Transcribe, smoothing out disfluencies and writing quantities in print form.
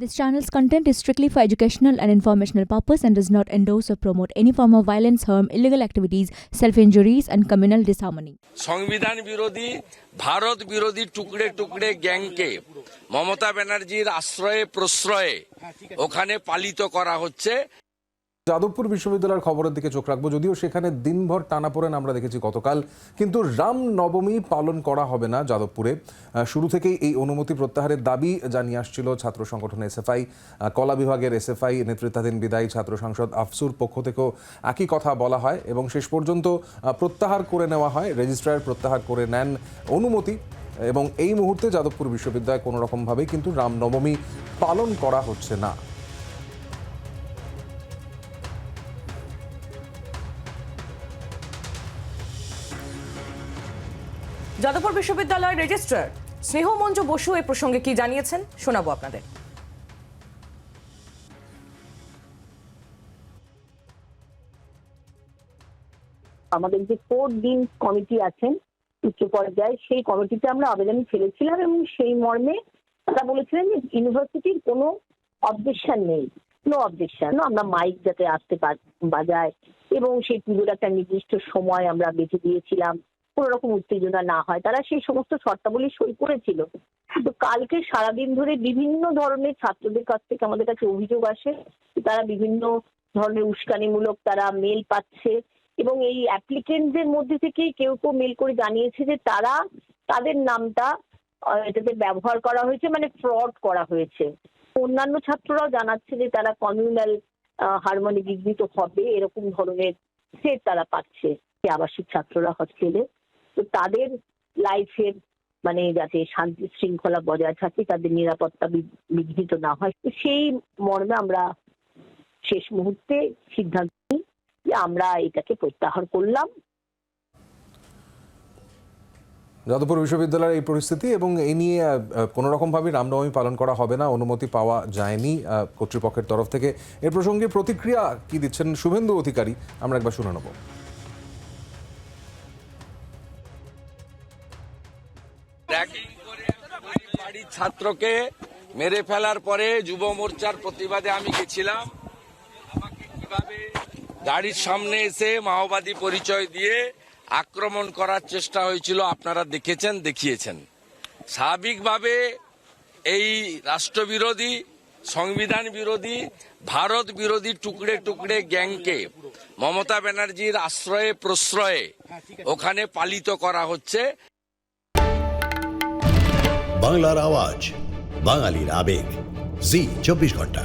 This channel's content is strictly for educational and informational purpose and does not endorse or promote any form of violence, harm, illegal activities, self-injuries and communal disharmony. সংবিধান বিরোধী ভারত বিরোধী টুকরে টুকরে গ্যাংকে মমতা ব্যানার্জির আশ্রয়ে প্রশ্রয়ে ওখানে পালিত করা হচ্ছে। যাদবপুর বিশ্ববিদ্যালয়ের খবরের দিকে চোখ রাখবো, যদিও সেখানে দিনভর টানাপোড়েন আমরা দেখেছি গতকাল, কিন্তু রাম নবমী পালন করা হবে না যাদবপুরে। শুরু থেকেই এই অনুমতি প্রত্যাহারের দাবি জানিয়ে আসছিল ছাত্র সংগঠন এসএফআই। কলা বিভাগের এসএফআই নেতৃত্বাধীন বিদায়ী ছাত্র সাংসদ আফসুর পক্ষ থেকেও একই কথা বলা হয় এবং শেষ পর্যন্ত প্রত্যাহার করে নেওয়া হয়, রেজিস্ট্রার প্রত্যাহার করে নেন অনুমতি এবং এই মুহূর্তে যাদবপুর বিশ্ববিদ্যালয়ে কোনো রকমভাবেই কিন্তু রামনবমী পালন করা হচ্ছে না। যাদবপুর বিশ্ববিদ্যালয়ের রেজিস্ট্রার স্নেহমঞ্জু বসু এ প্রসঙ্গে কি জানিয়েছেন শোনাবো আপনাদের। আমাদের যে 4 দিন কমিটি আছেন উচ্চ পর্যায়ে, সেই কমিটিতে আমরা আবেদন ফেলেছিলাম এবং সেই মর্মে তারা বলেছিলেন যে ইউনিভার্সিটির কোনো অবজেকশন নেই, নো অবজেকশন, আমরা মাইক যাতে আসতে বাজায় এবং সেই পুজোর একটা নির্দিষ্ট সময় আমরা বেঁচে দিয়েছিলাম, কোনো রকম উত্তেজনা না হয়, তারা সেই সমস্ত শর্তাবলী সই করেছিল। তো কালকে সারাদিন ধরে বিভিন্ন ধরনের ছাত্রদের কাছ থেকে আমাদের কাছে অভিযোগ আসে, তারা বিভিন্ন ধরনের উস্কানিমূলক তারা মেল পাচ্ছে এবং এই অ্যাপ্লিকেন্টদের মধ্যে থেকে কেউ কেউ মেল করে জানিয়েছে যে তারা তাদের নামটা এটাতে ব্যবহার করা হয়েছে, মানে ফ্রড করা হয়েছে। অন্যান্য ছাত্ররাও জানাচ্ছে যে তারা কমিউনাল হারমোনি বিঘ্নিত হবে এরকম ধরনের থ্রেট তারা পাচ্ছে আবাসিক ছাত্ররা হস্টেলে। তো তাদের লাইফের মানে যাতে শান্তি শৃঙ্খলা বজায় থাকে, তাদের নিরাপত্তা বিঘ্নিত না হয়, সেই মর্মে আমরা শেষ মুহূর্তে সিদ্ধান্ত নিই যে আমরা এটাকে প্রত্যাহার করলাম। যাদবপুর বিশ্ববিদ্যালয়ের এই পরিস্থিতি এবং এই নিয়ে কোনো রকমভাবে রামনবমী পালন করা হবে না, অনুমতি পাওয়া যায়নি কর্তৃপক্ষের তরফ থেকে। এর প্রসঙ্গে প্রতিক্রিয়া কি দিচ্ছেন শুভেন্দু অধিকারী, আমরা একবার শুনে নেব। বাড়ির ছাত্রকে মেরে ফেলার পরে যুব মোর্চার প্রতিবাদে আমি গেছিলাম। আমাকে কিভাবে গাড়ির সামনে এসে মাওবাদী পরিচয় দিয়ে আক্রমণ করার চেষ্টা হয়েছিল আপনারা দেখেছেন, দেখিয়েছেন। স্বাভাবিকভাবে এই রাষ্ট্রবিরোধী, সংবিধান বিরোধী, ভারত বিরোধী টুকরে টুকরে গ্যাংকে মমতা ব্যানার্জির আশ্রয়ে প্রশ্রয়ে ওখানে পালিত করা হচ্ছে। বাংলার আওয়াজ, বাঙালির আবেগ, জি 24 ঘন্টা।